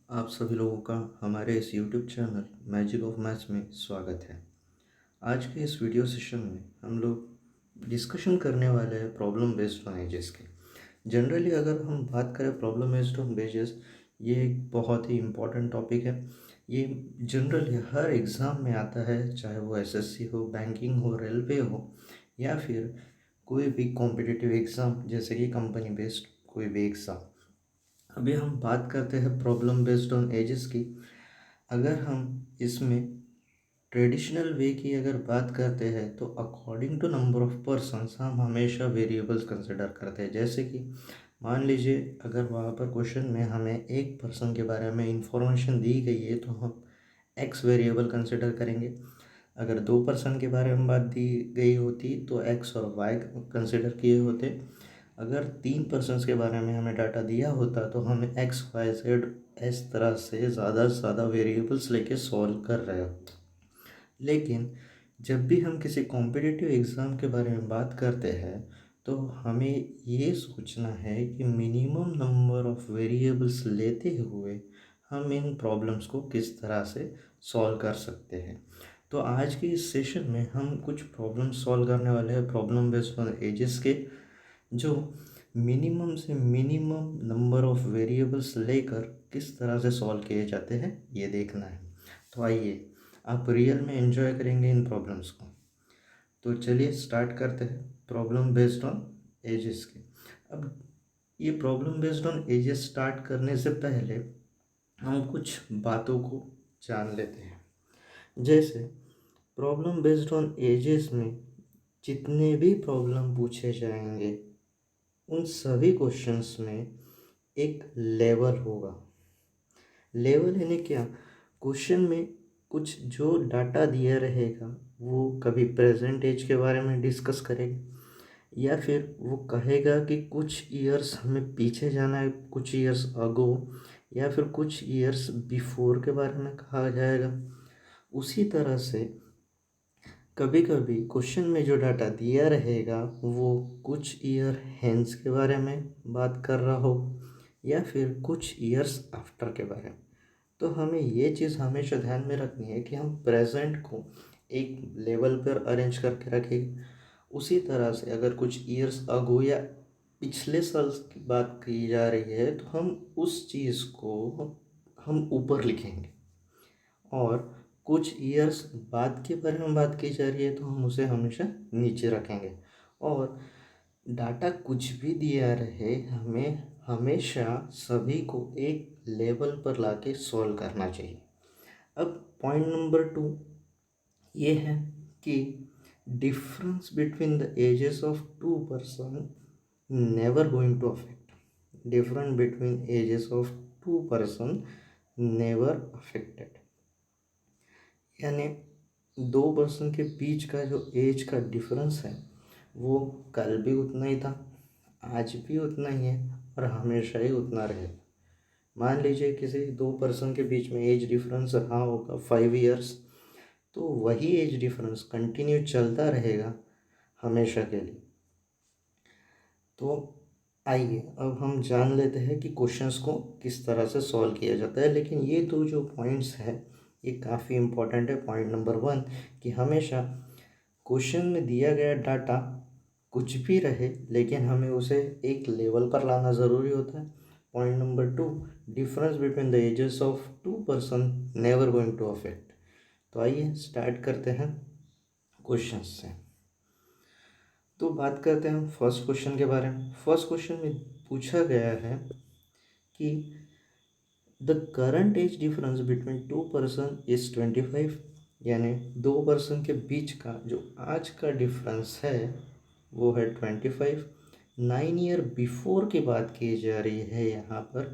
आप सभी लोगों का हमारे इस YouTube channel magic of maths में स्वागत है। आज के इस वीडियो सेशन में हम लोग डिस्कशन करने वाले हैं प्रॉब्लम बेस्ड ऑन एजेस के। जनरली अगर हम बात करें प्रॉब्लम बेस्ड ऑन एजेस, ये एक बहुत ही इम्पॉर्टेंट टॉपिक है। ये जनरली हर एग्ज़ाम में आता है, चाहे वो एसएससी हो, बैंकिंग हो, रेलवे हो, या फिर कोई भी कॉम्पिटिटिव एग्ज़ाम जैसे कि कंपनी बेस्ड कोई भी एग्ज़ाम। अभी हम बात करते हैं प्रॉब्लम बेस्ड ऑन एजेस की। अगर हम इसमें ट्रेडिशनल वे की अगर बात करते हैं तो according to number of persons हम हमेशा वेरिएबल्स कंसिडर करते हैं। जैसे कि मान लीजिए अगर वहाँ पर क्वेश्चन में हमें एक पर्सन के बारे में इंफॉर्मेशन दी गई है तो हम एक्स वेरिएबल कंसिडर करेंगे। अगर दो पर्सन के बारे में बात दी गई होती तो एक्स और वाई कंसिडर किए होते। अगर तीन पर्सन्स के बारे में हमें डाटा दिया होता तो हम एक्स वाई जेड इस तरह से ज़्यादा से ज़्यादा वेरिएबल्स लेके सॉल्व कर रहे होते। लेकिन जब भी हम किसी कॉम्पिटिटिव एग्ज़ाम के बारे में बात करते हैं तो हमें ये सोचना है कि मिनिमम नंबर ऑफ़ वेरिएबल्स लेते हुए हम इन प्रॉब्लम्स को किस तरह से सॉल्व कर सकते हैं। तो आज के इस सेशन में हम कुछ प्रॉब्लम सॉल्व करने वाले हैं प्रॉब्लम बेस्ड ऑन एजेस के, जो मिनिमम से मिनिमम नंबर ऑफ़ वेरिएबल्स लेकर किस तरह से सॉल्व किए जाते हैं ये देखना है। तो आइए आप रियल में एंजॉय करेंगे इन प्रॉब्लम्स को। तो चलिए स्टार्ट करते हैं प्रॉब्लम बेस्ड ऑन एजेस के। अब ये problem based on edges start करने से पहले हम कुछ बातों को जान लेते हैं। जैसे प्रॉब्लम बेस्ड ऑन एजेस में जितने भी प्रॉब्लम पूछे जाएंगे उन सभी क्वेश्चंस में एक लेवल होगा। लेवल यानी क्या? क्वेश्चन में कुछ जो डाटा दिया रहेगा वो कभी प्रेजेंट एज के बारे में डिस्कस करेगा, या फिर वो कहेगा कि कुछ ईयर्स हमें पीछे जाना है, कुछ ईयर्स अगो, या फिर कुछ ईयर्स बिफोर के बारे में कहा जाएगा। उसी तरह से कभी कभी क्वेश्चन में जो डाटा दिया रहेगा वो कुछ ईयर हेंस के बारे में बात कर रहा हो, या फिर कुछ ईयर्स आफ्टर के बारे में। तो हमें ये चीज़ हमेशा ध्यान में रखनी है कि हम प्रेजेंट को एक लेवल पर अरेंज करके रखें। उसी तरह से अगर कुछ ईयर्स अगो या पिछले साल की बात की जा रही है तो हम उस चीज़ को हम ऊपर लिखेंगे, और कुछ ईयर्स बाद के बारे में बात की जा रही है तो हम उसे हमेशा नीचे रखेंगे। और डाटा कुछ भी दिया रहे हमें हमेशा सभी को एक लेवल पर लाके सॉल्व करना चाहिए। अब पॉइंट नंबर 2 ये है कि difference between the ages of two person never going to affect. Difference between ages of two person never affected, यानी दो पर्सन के बीच का जो एज का डिफरेंस है वो कल भी उतना ही था, आज भी उतना ही है, और हमेशा ही उतना रहेगा। मान लीजिए किसी दो पर्सन के बीच में एज डिफरेंस रहा होगा 5 इयर्स, तो वही एज डिफरेंस कंटिन्यू चलता रहेगा हमेशा के लिए। तो आइए अब हम जान लेते हैं कि क्वेश्चंस को किस तरह से सॉल्व किया जाता है। लेकिन ये दो जो पॉइंट्स हैं ये काफ़ी इम्पोर्टेंट है। पॉइंट नंबर 1 कि हमेशा क्वेश्चन में दिया गया डाटा कुछ भी रहे लेकिन हमें उसे एक लेवल पर लाना ज़रूरी होता है। Point number 2, difference between the ages of two person never going to affect. तो आइए स्टार्ट करते हैं क्वेश्चन से। तो बात करते हैं हम फर्स्ट क्वेश्चन के बारे में। फर्स्ट क्वेश्चन में पूछा गया है कि the current age difference between to person is 25, यानी दो पर्सन के बीच का जो आज का डिफरेंस है वो है 25। 9 ईयर बिफोर की बात की जा रही है यहाँ पर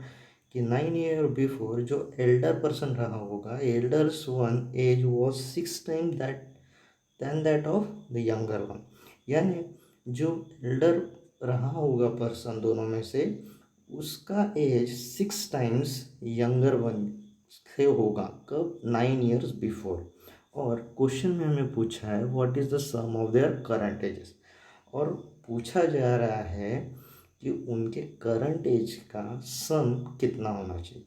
कि 9 ईयर बिफोर जो एल्डर पर्सन रहा होगा, elders one age was 6 time that of the younger one, यानी जो एल्डर रहा होगा पर्सन दोनों में से उसका एज 6 टाइम्स यंगर वन से होगा। कब? 9 ईयर्स बिफोर। और क्वेश्चन में हमें पूछा है what is the sum of their current ages, और पूछा जा रहा है कि उनके करंट एज का सम कितना होना चाहिए।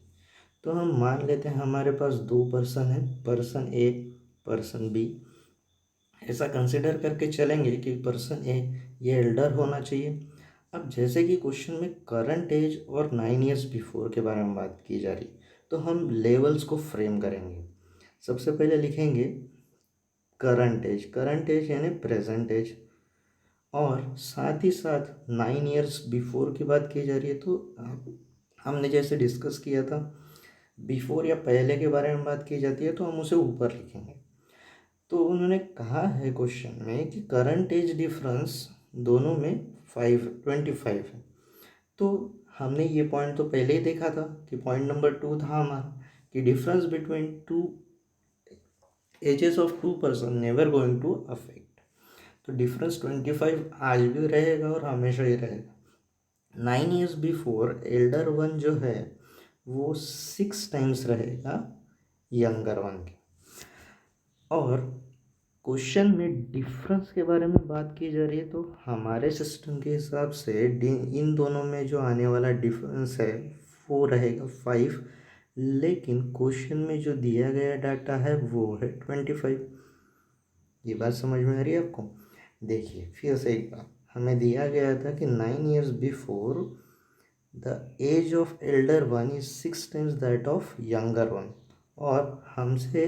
तो हम मान लेते हैं हमारे पास दो पर्सन है, पर्सन ए, पर्सन बी। ऐसा कंसिडर करके चलेंगे कि पर्सन ए ये एल्डर होना चाहिए। अब जैसे कि क्वेश्चन में करंट एज और 9 इयर्स बिफोर के बारे में बात की जा रही, तो हम लेवल्स को फ्रेम करेंगे। सबसे पहले लिखेंगे करंट एज यानी प्रेजेंट एज, और साथ ही साथ 9 इयर्स बिफोर की बात की जा रही है। तो हमने जैसे डिस्कस किया था, बिफोर या पहले के बारे में बात की जाती है तो हम उसे ऊपर लिखेंगे। तो उन्होंने कहा है क्वेश्चन में कि करंट एज डिफरेंस दोनों में 25 है। तो हमने ये पॉइंट तो पहले ही देखा था कि पॉइंट नंबर 2 था हमारा कि difference between two ages of two person never going to affect. तो डिफरेंस 25 आज भी रहेगा और हमेशा ही रहेगा। 9 इयर्स बिफोर एल्डर वन जो है वो 6 टाइम्स रहेगा यंगर वन के। और क्वेश्चन में डिफरेंस के बारे में बात की जा रही है, तो हमारे सिस्टम के हिसाब से इन दोनों में जो आने वाला डिफरेंस है वो रहेगा 5, लेकिन क्वेश्चन में जो दिया गया डाटा है वो है 25। ये बात समझ में आ रही है आपको? देखिए फिर से एक बार, हमें दिया गया था कि 9 years before the age of elder one is 6 times that of younger one, और हमसे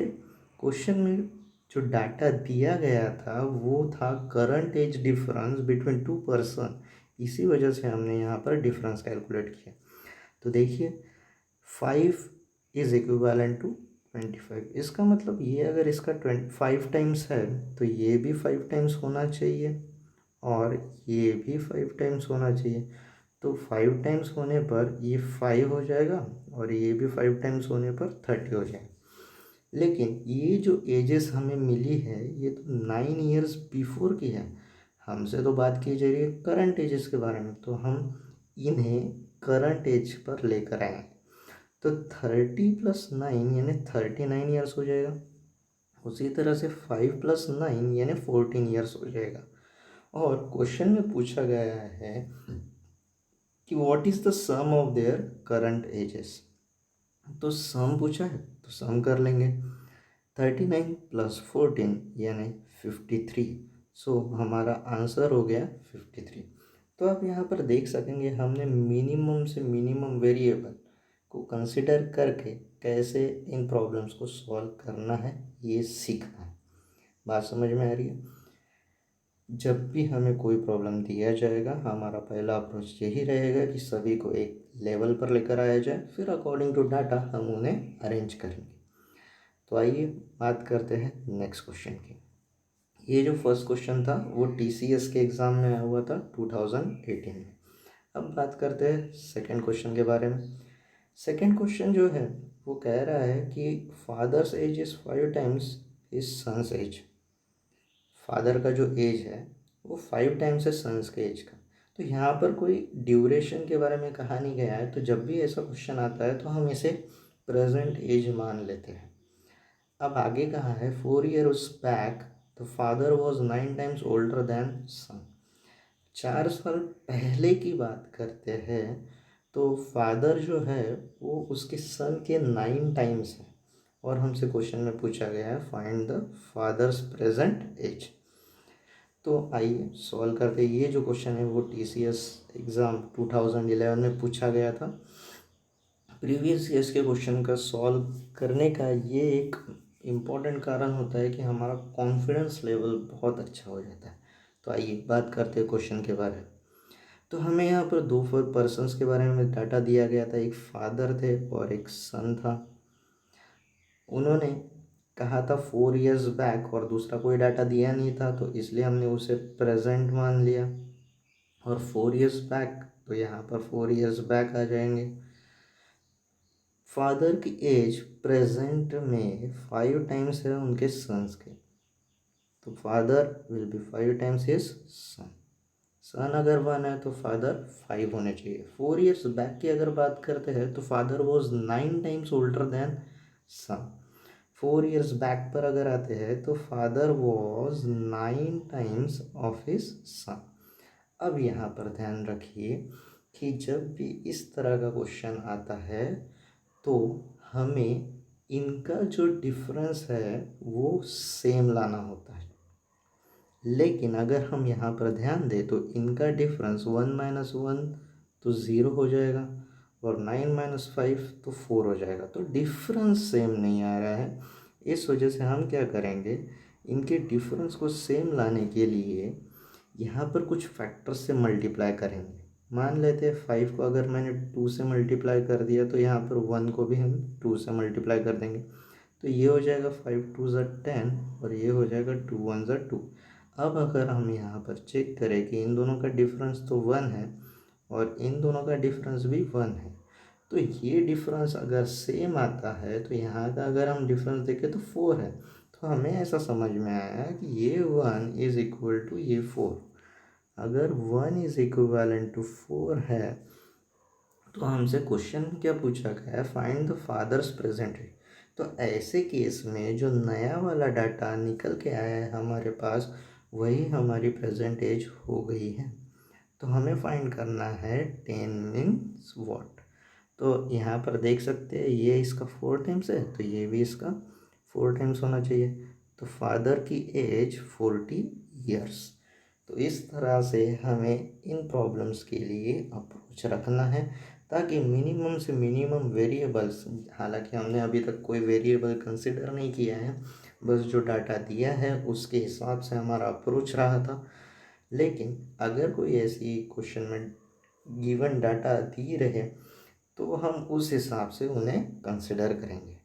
क्वेश्चन में जो डाटा दिया गया था वो था current age difference between to person. इसी वजह से हमने यहाँ पर डिफरेंस कैलकुलेट किया। तो देखिए 5 इज इक्विवेलेंट टू 25। इसका मतलब ये अगर इसका 25 टाइम्स है तो ये भी 5 टाइम्स होना चाहिए और ये भी 5 टाइम्स होना चाहिए। तो 5 टाइम्स होने पर ये 5 हो जाएगा और ये भी 5 टाइम्स होने पर 30 हो जाएगा। लेकिन ये जो एजेस हमें मिली है ये तो 9 इयर्स बिफोर की है। हमसे तो बात की जा रही है करंट एजेस के बारे में, तो हम इन्हें करंट एज पर लेकर आए। तो 30 + 9 यानी 39 इयर्स हो जाएगा। उसी तरह से 5 + 9 यानी 14 इयर्स हो जाएगा। और क्वेश्चन में पूछा गया है कि what is the sum of their current ages. तो सम पूछा है तो सम कर लेंगे। 39 + 14 यानी 53। सो हमारा आंसर हो गया 53। तो आप यहाँ पर देख सकेंगे हमने मिनिमम से मिनिमम वेरिएबल को कंसिडर करके कैसे इन प्रॉब्लम्स को सॉल्व करना है ये सीखना है। बात समझ में आ रही है? जब भी हमें कोई प्रॉब्लम दिया जाएगा हमारा पहला अप्रोच यही रहेगा कि सभी को एक लेवल पर लेकर आया जाए, फिर अकॉर्डिंग टू डाटा हम उन्हें अरेंज करेंगे। तो आइए बात करते हैं नेक्स्ट क्वेश्चन की। ये जो फर्स्ट क्वेश्चन था वो TCS के एग्ज़ाम में आया हुआ था 2018 में। अब बात करते हैं सेकंड क्वेश्चन के बारे में। सेकंड क्वेश्चन जो है वो कह रहा है कि father's age is 5 times his son's age. Father का जो एज है वो 5 टाइम्स है सन्स के एज का। तो यहाँ पर कोई ड्यूरेशन के बारे में कहा नहीं गया है, तो जब भी ऐसा क्वेश्चन आता है तो हम इसे प्रेजेंट एज मान लेते हैं। अब आगे कहा है 4 years back the father was 9 times older than son. 4 साल पहले की बात करते हैं तो फादर जो है वो उसके सन के 9 टाइम्स है, और हमसे क्वेश्चन में पूछा गया है find the father's present age. तो आइए सॉल्व करते हैं। ये जो क्वेश्चन है वो TCS एग्ज़ाम 2011 में पूछा गया था। प्रीवियस ईयर्स के क्वेश्चन का सॉल्व करने का ये एक इम्पॉर्टेंट कारण होता है कि हमारा कॉन्फिडेंस लेवल बहुत अच्छा हो जाता है। तो आइए बात करते हैं क्वेश्चन के बारे में। तो हमें यहाँ पर दो पर्सन्स के बारे में डाटा दिया गया था, एक फादर थे और एक सन था। उन्होंने कहा था 4 years बैक और दूसरा कोई डाटा दिया नहीं था, तो इसलिए हमने उसे प्रेजेंट मान लिया। और 4 years बैक तो यहाँ पर 4 years बैक आ जाएंगे। फादर की एज प्रेजेंट में 5 टाइम्स है उनके सन्स के, तो father will be 5 times his son. Son अगर 1 है तो फादर 5 होने चाहिए। 4 years बैक की अगर बात करते हैं तो father was 9 times older than son. 4 years back पर अगर आते हैं तो father was 9 times of his son. अब यहाँ पर ध्यान रखिए कि जब भी इस तरह का क्वेश्चन आता है तो हमें इनका जो डिफरेंस है वो सेम लाना होता है। लेकिन अगर हम यहाँ पर ध्यान दें तो इनका डिफरेंस 1 - 1 तो 0 हो जाएगा और 9 - 5 तो 4 हो जाएगा, तो डिफरेंस सेम नहीं आ रहा है। इस वजह से हम क्या करेंगे, इनके डिफरेंस को सेम लाने के लिए यहाँ पर कुछ फैक्टर से मल्टीप्लाई करेंगे। मान लेते हैं 5 को अगर मैंने 2 से मल्टीप्लाई कर दिया तो यहाँ पर 1 को भी हम 2 से मल्टीप्लाई कर देंगे, तो ये हो जाएगा 5 × 2 = 10 और ये हो जाएगा 2 × 1 = 2। अब अगर हम यहाँ पर चेक करें कि इन दोनों का डिफरेंस तो 1 है और इन दोनों का डिफरेंस भी 1 है, तो ये डिफरेंस अगर सेम आता है तो यहाँ का अगर हम डिफरेंस देखें तो 4 है। तो हमें ऐसा समझ में आया कि ये 1 = ये 4। अगर 1 इज इक्विवेलेंट टू 4 है तो हमसे क्वेश्चन में क्या पूछा गया है, find the father's present age. तो ऐसे केस में जो नया वाला डाटा निकल के आया है हमारे पास, वही हमारी प्रेजेंट एज हो गई है। तो हमें फाइंड करना है 10 मीन्स व्हाट। तो यहाँ पर देख सकते हैं ये इसका 4 टाइम्स है तो ये भी इसका 4 टाइम्स होना चाहिए। तो फादर की एज 40 ईयर्स। तो इस तरह से हमें इन प्रॉब्लम्स के लिए अप्रोच रखना है ताकि मिनिमम से मिनिमम वेरिएबल्स, हालांकि हमने अभी तक कोई वेरिएबल कंसिडर नहीं किया है, बस जो डाटा दिया है उसके हिसाब से हमारा अप्रोच रहा था। लेकिन अगर कोई ऐसी क्वेश्चन में गिवन डाटा दी रहे तो हम उस हिसाब से उन्हें कंसिडर करेंगे।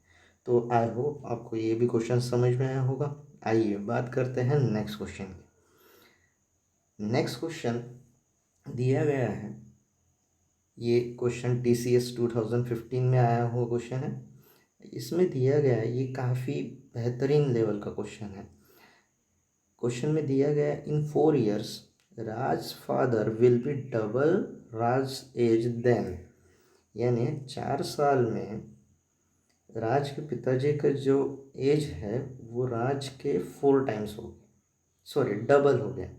तो आई होप आपको ये भी क्वेश्चन समझ में आया होगा। आइए बात करते हैं नेक्स्ट क्वेश्चन की। नेक्स्ट क्वेश्चन दिया गया है, ये क्वेश्चन TCS 2015 में आया हुआ क्वेश्चन है। इसमें दिया गया है, ये काफ़ी बेहतरीन लेवल का क्वेश्चन है। क्वेश्चन में दिया गया है in 4 years Raj father will be double Raj age then, यानी 4 साल में राज के पिताजी का जो एज है वो राज के 4 टाइम्स हो गया, सॉरी डबल हो गया।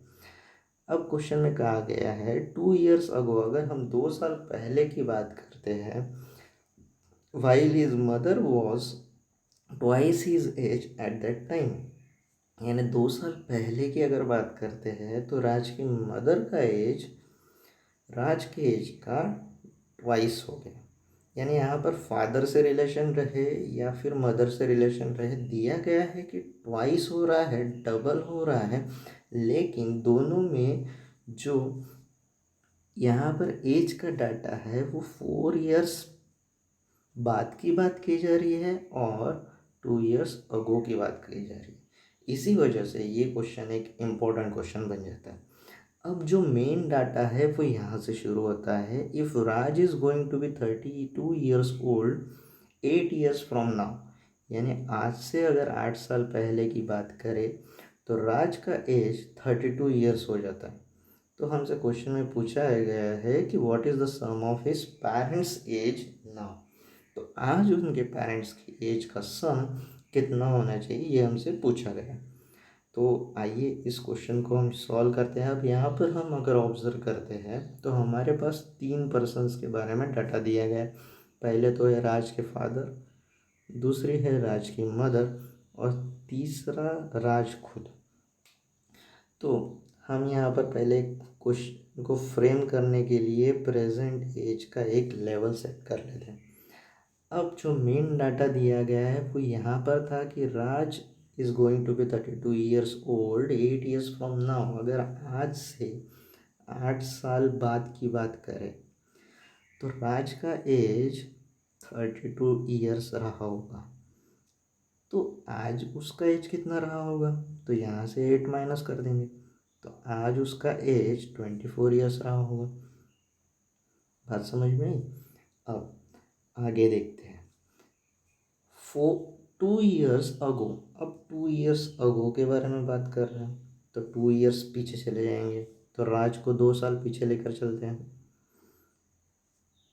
अब क्वेश्चन में कहा गया है 2 years अगो, अगर हम 2 साल पहले की बात करते हैं, while his mother was twice his age at that time, यानी 2 साल पहले की अगर बात करते हैं तो राज की मदर का एज राज के एज का ट्वाइस हो गया। यानी यहाँ पर फादर से रिलेशन रहे या फिर मदर से रिलेशन रहे, दिया गया है कि ट्वाइस हो रहा है, डबल हो रहा है, लेकिन दोनों में जो यहाँ पर एज का डाटा है वो 4 years बाद की बात की जा रही है और 2 years अगो की बात की जा रही है। इसी वजह से ये क्वेश्चन एक इम्पोर्टेंट क्वेश्चन बन जाता है। अब जो मेन डाटा है वो यहाँ से शुरू होता है। If Raj is going to be 32 years old 8 years from now, यानी आज से अगर 8 साल पहले की बात करें तो राज का एज 32 years हो जाता है। तो हमसे क्वेश्चन में पूछा गया है कि what is the sum of his parents age now. तो आज उनके पेरेंट्स की एज का सम कितना होना चाहिए ये हमसे पूछा गया। तो आइए इस क्वेश्चन को हम सॉल्व करते हैं। अब यहाँ पर हम अगर ऑब्ज़र्व करते हैं तो हमारे पास 3 पर्सन्स के बारे में डाटा दिया गया है। पहले तो है राज के फादर, दूसरी है राज की मदर और तीसरा राज खुद। तो हम यहाँ पर पहले क्वेश्चन को फ्रेम करने के लिए प्रेजेंट एज का एक लेवल सेट कर लेते हैं। अब जो मेन डाटा दिया गया है वो यहाँ पर था कि Raj is going to be 32 years old 8 years from now. अगर आज से 8 साल बाद की बात करें तो राज का एज 32 years रहा होगा, तो आज उसका एज कितना रहा होगा, तो यहाँ से 8 माइनस कर देंगे, तो आज उसका एज 24 years रहा होगा। बात समझ में आई। अब आगे देखते हैं। 2 years अगो, अब 2 years अगो के बारे में बात कर रहे हैं तो 2 years पीछे चले जाएंगे, तो राज को 2 साल पीछे लेकर चलते हैं।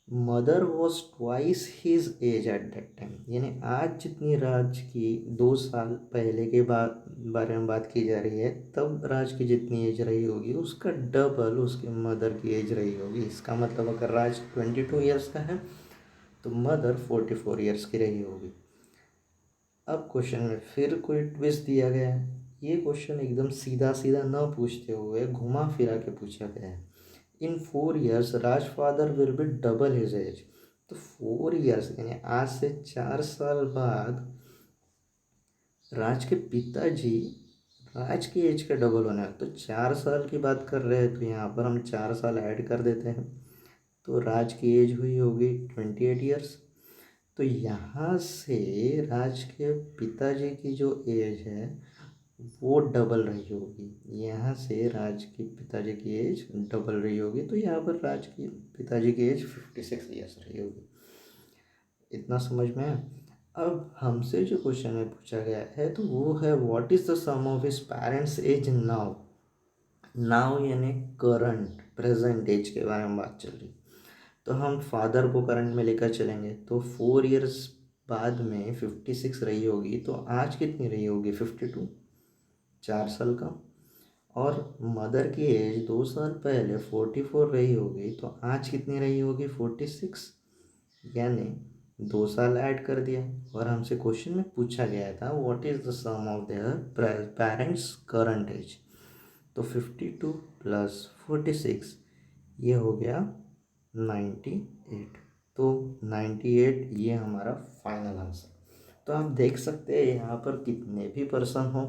Mother was twice his age at that time, यानी आज जितनी राज की 2 साल पहले के बारे में बात की जा रही है, तब राज की जितनी एज रही होगी उसका डबल उसके मदर की एज रही होगी। इसका मतलब अगर राज 22 years का है तो मदर 44 ईयर्स की रही होगी। अब क्वेश्चन में फिर कोई ट्विस्ट दिया गया है। ये क्वेश्चन एकदम सीधा सीधा न पूछते हुए घुमा फिरा के पूछा गया है। In 4 years Raj father will be double his age. तो 4 years यानी आज से 4 साल बाद राज के पिताजी राज की एज का डबल होना है। तो 4 साल की बात कर रहे हैं तो यहाँ पर हम 4 साल ऐड कर देते हैं। तो राज की एज हुई होगी 28 years। तो यहाँ से राज के पिताजी की जो एज है वो डबल रही होगी। यहाँ से राज के पिताजी की एज डबल रही होगी। तो यहाँ पर राज के पिताजी की एज 56 ईयर्स रही होगी। इतना समझ में आया। अब हमसे जो क्वेश्चन में पूछा गया है तो वो है what is the sum of his parents age now. Now यानी करंट प्रेजेंट एज के बारे में बात चल रही। तो हम फादर को करंट में लेकर चलेंगे तो 4 years बाद में 56 रही होगी। तो आज कितनी रही होगी 52, 4 साल का। और मदर की एज 2 साल पहले 44 रही होगी। तो आज कितनी रही होगी 46। यानी 2 साल ऐड कर दिया। और हमसे क्वेश्चन में पूछा गया था what is the sum of their parents current age. तो 52 + 46 ये हो गया 98। तो 98 ये हमारा फाइनल आंसर। तो आप देख सकते हैं यहाँ पर कितने भी पर्सन हो,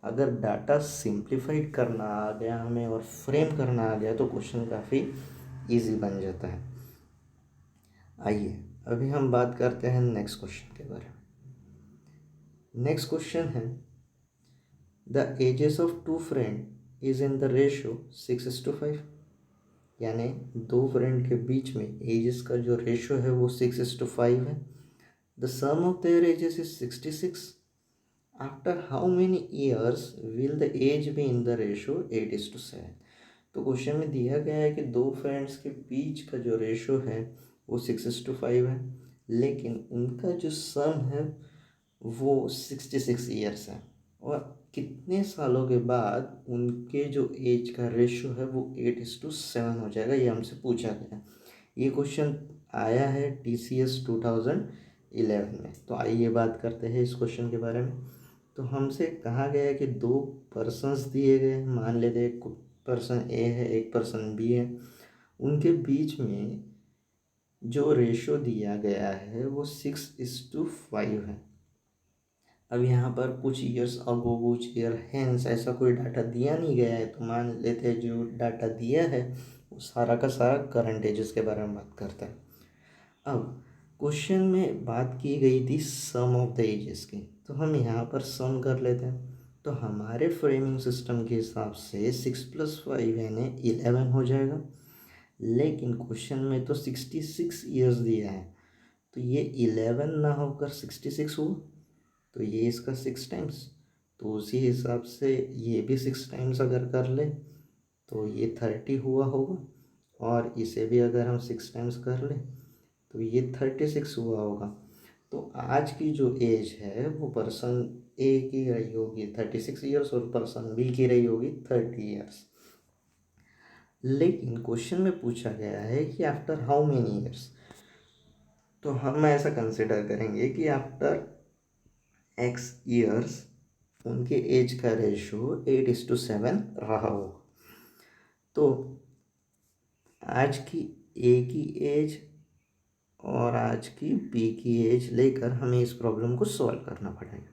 अगर डाटा सिंप्लीफाइड करना आ गया हमें और फ्रेम करना आ गया तो क्वेश्चन काफ़ी इजी बन जाता है। आइए अभी हम बात करते हैं नेक्स्ट क्वेश्चन के बारे में। नेक्स्ट क्वेश्चन है the ages of two friend is in the ratio 6:5। यानी दो फ्रेंड के बीच में एजेस का जो रेशियो है वो 6:5 है। The sum of their ages is 66। After how many years will the age be in the ratio 8:7। तो क्वेश्चन में दिया गया है कि दो फ्रेंड्स के बीच का जो रेशियो है वो 6:5 है, लेकिन उनका जो सम है वो 66 ईयर्स है। और कितने सालों के बाद उनके जो एज का रेशियो है वो 8:7 हो जाएगा, ये हमसे पूछा गया। ये क्वेश्चन आया है TCS 2011 में। तो आइए बात करते हैं इस क्वेश्चन के बारे में। तो हमसे कहा गया है कि दो पर्सन्स दिए गए हैं, मान लेते हैं एक पर्सन ए है एक पर्सन बी है। उनके बीच में जो रेशो दिया गया है वो 6:5 है। अब यहाँ पर कुछ ईयर्स अगो कुछ ईयर हैंस ऐसा कोई डाटा दिया नहीं गया है। तो मान लेते हैं जो डाटा दिया है वो सारा का सारा करंट एजेस के बारे में बात करता है। अब क्वेश्चन में बात की गई थी सम ऑफ द एजेस की, तो हम यहाँ पर सम कर लेते हैं। तो हमारे फ्रेमिंग सिस्टम के हिसाब से 6+5 यानी 11 हो जाएगा। लेकिन क्वेश्चन में तो 66 ईयर्स दिया है, तो ये 11 ना होकर 66 हुआ। तो ये इसका 6 टाइम्स। तो उसी हिसाब से ये भी 6 टाइम्स अगर कर ले तो ये 30 हुआ होगा। और इसे भी अगर हम 6 टाइम्स कर ले तो ये 36 हुआ होगा। तो आज की जो एज है वो पर्सन ए की रही होगी 36 ईयर्स और पर्सन बी की रही होगी 30 ईयर्स। लेकिन क्वेश्चन में पूछा गया है कि आफ्टर हाउ मेनी ईयर्स। तो हम ऐसा कंसिडर करेंगे कि आफ्टर एक्स ईयर्स उनके एज का रेशो 8:7 रहा हो। तो आज की ए की एज और आज की बी की एज लेकर हमें इस प्रॉब्लम को सॉल्व करना पड़ेगा।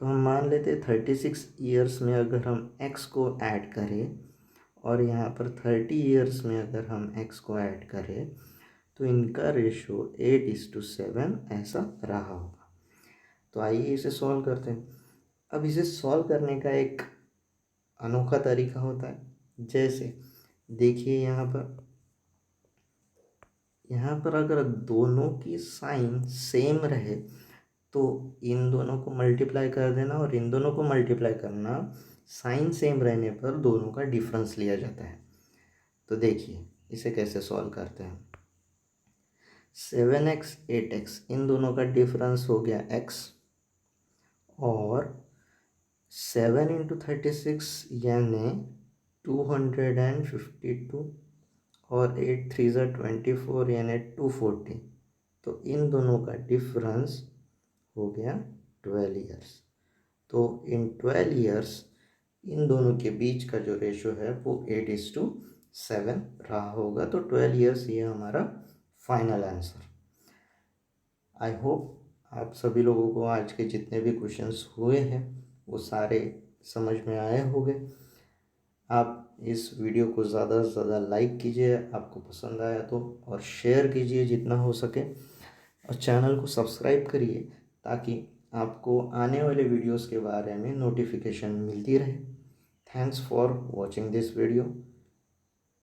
तो हम मान लेते 36 ईयर्स में अगर हम x को ऐड करें और यहाँ पर 30 ईयर्स में अगर हम x को ऐड करें तो इनका रेशो 8:7 ऐसा रहा होगा। तो आइए इसे सॉल्व करते हैं। अब इसे सॉल्व करने का एक अनोखा तरीका होता है। जैसे देखिए यहाँ पर अगर दोनों की साइन सेम रहे तो इन दोनों को मल्टीप्लाई कर देना और इन दोनों को मल्टीप्लाई करना, साइन सेम रहने पर दोनों का डिफरेंस लिया जाता है। तो देखिए इसे कैसे सॉल्व करते हैं। 7x 8x इन दोनों का डिफरेंस हो गया x, और 7 × 36 यानी 252, और 8 3 = 24 यानी 240। तो इन दोनों का डिफरेंस हो गया 12 ईयर्स। तो इन 12 ईयर्स इन दोनों के बीच का जो रेशो है वो 8:7 रहा होगा। तो 12 ईयर्स ये हमारा फाइनल आंसर। आई होप आप सभी लोगों को आज के जितने भी क्वेश्चंस हुए हैं वो सारे समझ में आए होंगे। आप इस वीडियो को ज़्यादा से ज़्यादा लाइक कीजिए आपको पसंद आया तो, और शेयर कीजिए जितना हो सके, और चैनल को सब्सक्राइब करिए ताकि आपको आने वाले वीडियोस के बारे में नोटिफिकेशन मिलती रहे। Thanks for watching this video.